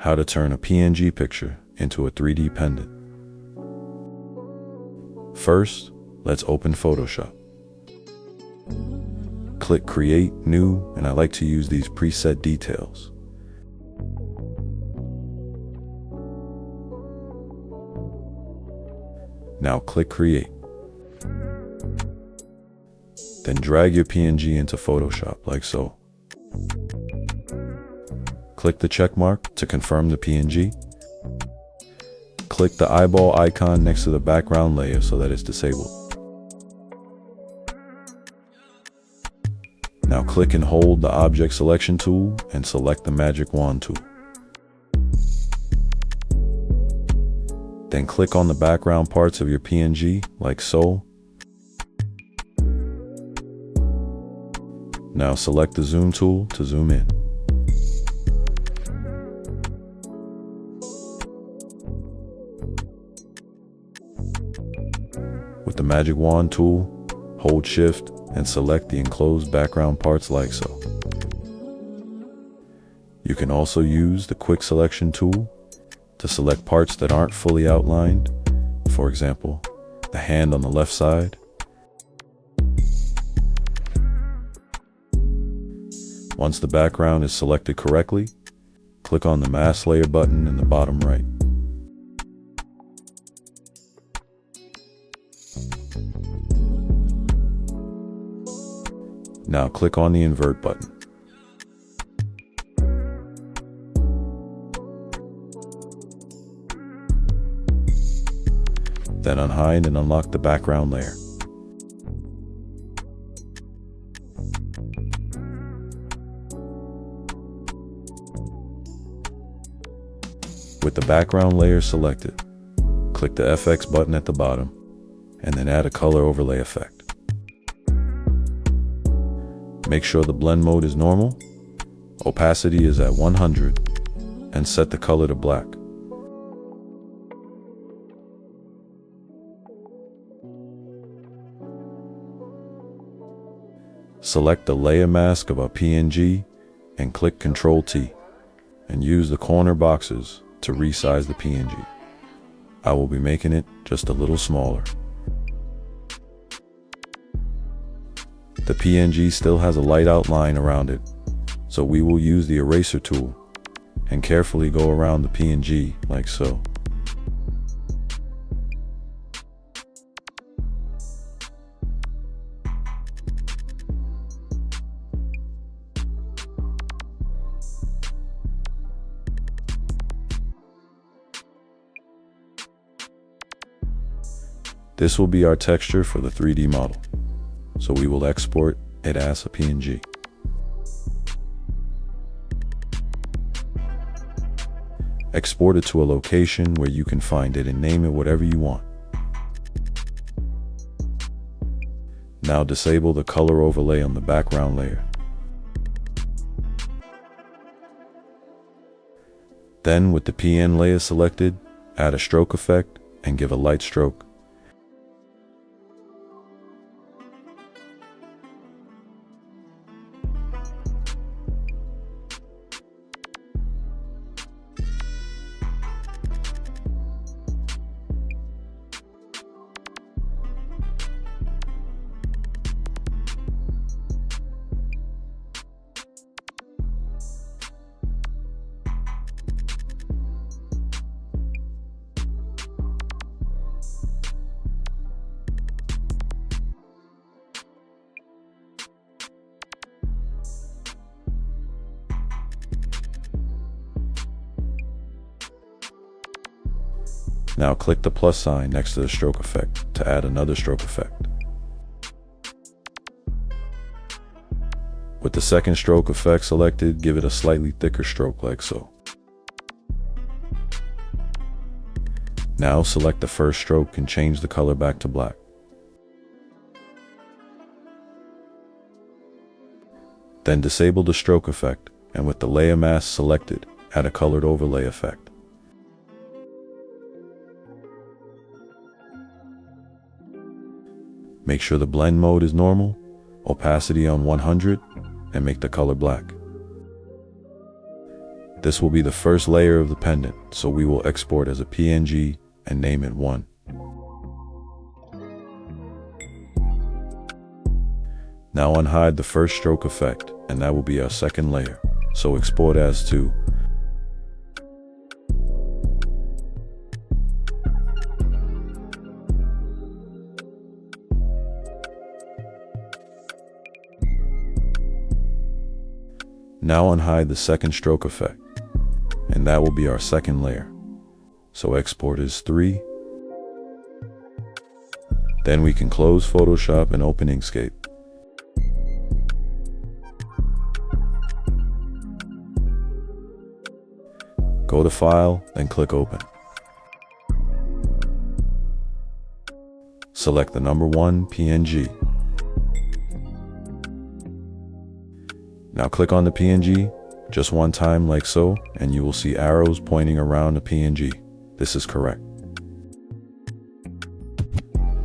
How to turn a PNG picture into a 3D pendant. First, let's open Photoshop. Click Create, New, and I like to use these preset details. Now click Create. Then drag your PNG into Photoshop like so. Click the check mark to confirm the PNG. Click the eyeball icon next to the background layer so that it's disabled. Now click and hold the object selection tool and select the magic wand tool. Then click on the background parts of your PNG like so. Now select the zoom tool to zoom in. With the magic wand tool, hold Shift and select the enclosed background parts like so. You can also use the quick selection tool to select parts that aren't fully outlined. For example, the hand on the left side. Once the background is selected correctly, click on the mask layer button in the bottom right. Now click on the invert button. Then unhide and unlock the background layer. With the background layer selected, click the FX button at the bottom and then add a color overlay effect. Make sure the blend mode is normal, opacity is at 100, and set the color to black. Select the layer mask of a PNG and click Ctrl-T and use the corner boxes to resize the PNG. I will be making it just a little smaller. The PNG still has a light outline around it, so we will use the eraser tool and carefully go around the PNG like so. This will be our texture for the 3D model, so we will export it as a PNG. Export it to a location where you can find it and name it whatever you want. Now disable the color overlay on the background layer. Then with the PN layer selected, add a stroke effect and give a light stroke. Now click the plus sign next to the stroke effect to add another stroke effect. With the second stroke effect selected, give it a slightly thicker stroke like so. Now select the first stroke and change the color back to black. Then disable the stroke effect and with the layer mask selected, add a colored overlay effect. Make sure the blend mode is normal, opacity on 100, and make the color black. This will be the first layer of the pendant, so we will export as a PNG and name it 1. Now unhide the first stroke effect, and that will be our second layer, so export as 2. Now unhide the second stroke effect, and that will be our second layer, so export as 3. Then we can close Photoshop and open Inkscape. Go to File, then click Open. Select the number 1 PNG. Now click on the PNG just one time like so, and you will see arrows pointing around the PNG. This is correct.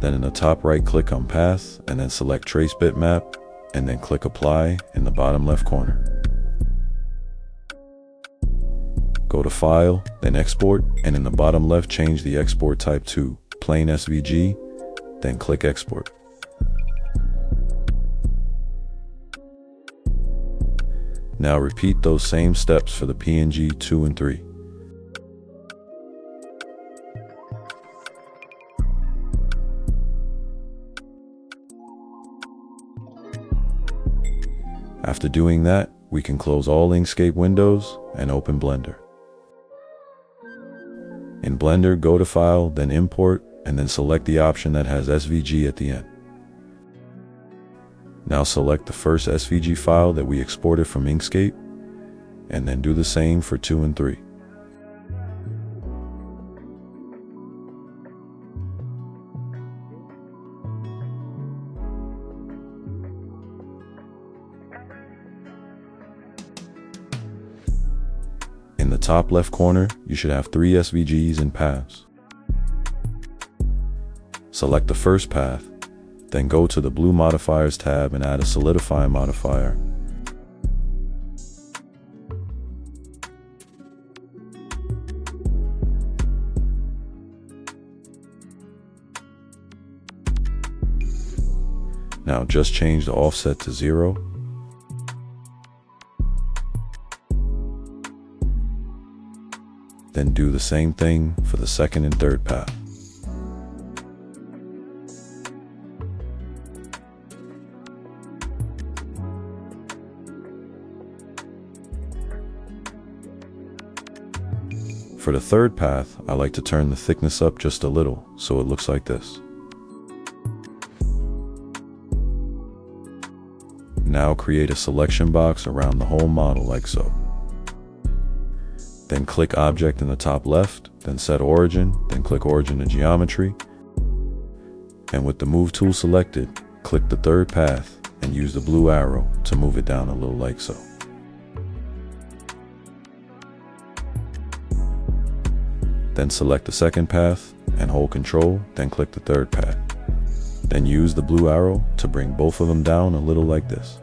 Then in the top right, click on Path, and then select Trace Bitmap, and then click Apply in the bottom left corner. Go to File, then Export, and in the bottom left, change the export type to Plain SVG, then click Export. Now repeat those same steps for the PNG 2 and 3. After doing that, we can close all Inkscape windows and open Blender. In Blender, go to File, then Import, and then select the option that has SVG at the end. Now select the first SVG file that we exported from Inkscape, and then do the same for 2 and 3. In the top left corner, you should have 3 SVGs and paths. Select the first path, then go to the Blue Modifiers tab and add a Solidify modifier. Now just change the offset to 0. Then do the same thing for the second and third path. For the third path, I like to turn the thickness up just a little, so it looks like this. Now create a selection box around the whole model like so. Then click Object in the top left, then set Origin, then click Origin to Geometry. And with the Move tool selected, click the third path and use the blue arrow to move it down a little like so. Then select the second path and hold Control, then click the third path. Then use the blue arrow to bring both of them down a little like this.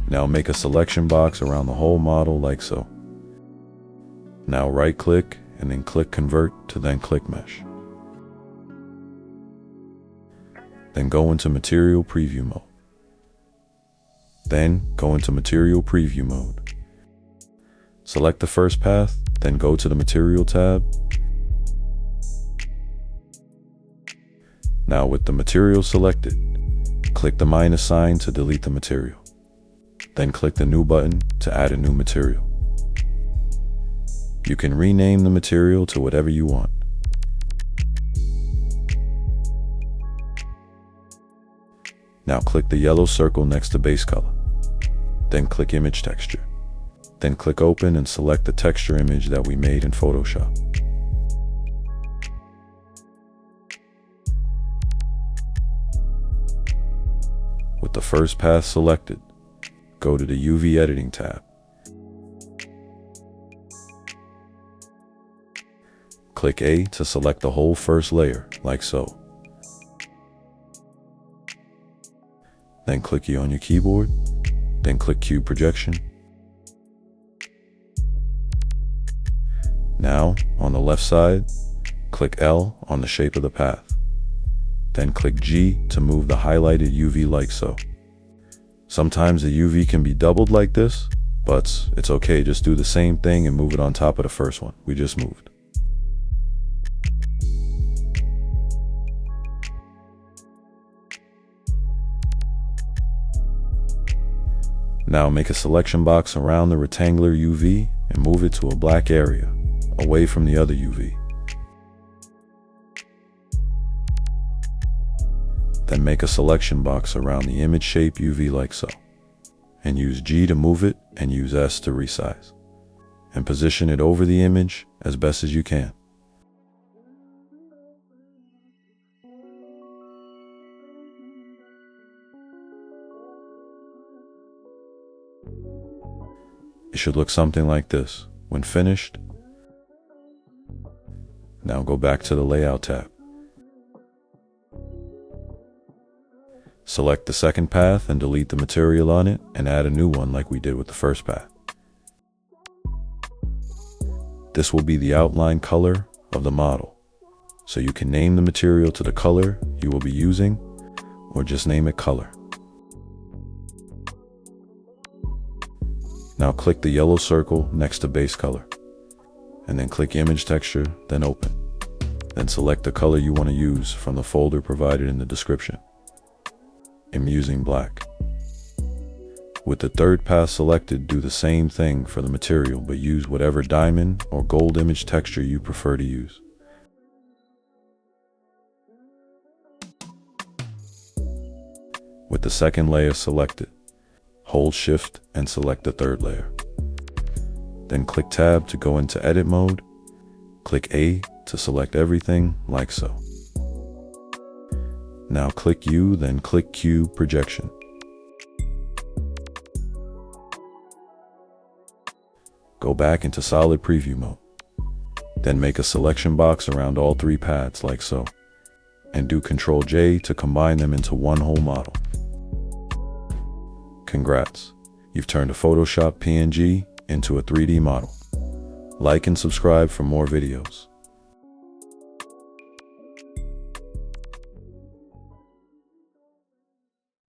Now make a selection box around the whole model like so. Now right click and then click Convert to then click Mesh. Then go into Material Preview mode. Then go into Material Preview mode. Select the first path, then go to the Material tab. Now with the material selected, click the minus sign to delete the material. Then click the New button to add a new material. You can rename the material to whatever you want. Now click the yellow circle next to base color. Then click Image Texture. Then click Open and select the texture image that we made in Photoshop. With the first path selected, go to the UV Editing tab. Click A to select the whole first layer, like so. then click E on your keyboard, then click Cube Projection. Now, on the left side, click L on the shape of the path. Then click G to move the highlighted UV like so. Sometimes the UV can be doubled like this, but it's okay, just do the same thing and move it on top of the first one we just moved. Now make a selection box around the rectangular UV and move it to a black area, away from the other UV. Then make a selection box around the image shape UV like so, and use G to move it and use S to resize, and position it over the image as best as you can. It should look something like this when finished. Now go back to the Layout tab. Select the second path and delete the material on it and add a new one like we did with the first path. This will be the outline color of the model, so you can name the material to the color you will be using or just name it color. Now click the yellow circle next to base color, and then click image texture, then open. Then select the color you want to use from the folder provided in the description. I'm using black. With the third path selected, do the same thing for the material, but use whatever diamond or gold image texture you prefer to use. With the second layer selected, hold Shift and select the third layer. Then click Tab to go into edit mode. Click A to select everything like so. Now click U, then click Cube Projection. Go back into solid preview mode. Then make a selection box around all three paths like so, and do Ctrl J to combine them into one whole model. Congrats, you've turned a Photoshop PNG into a 3D model. Like and subscribe for more videos.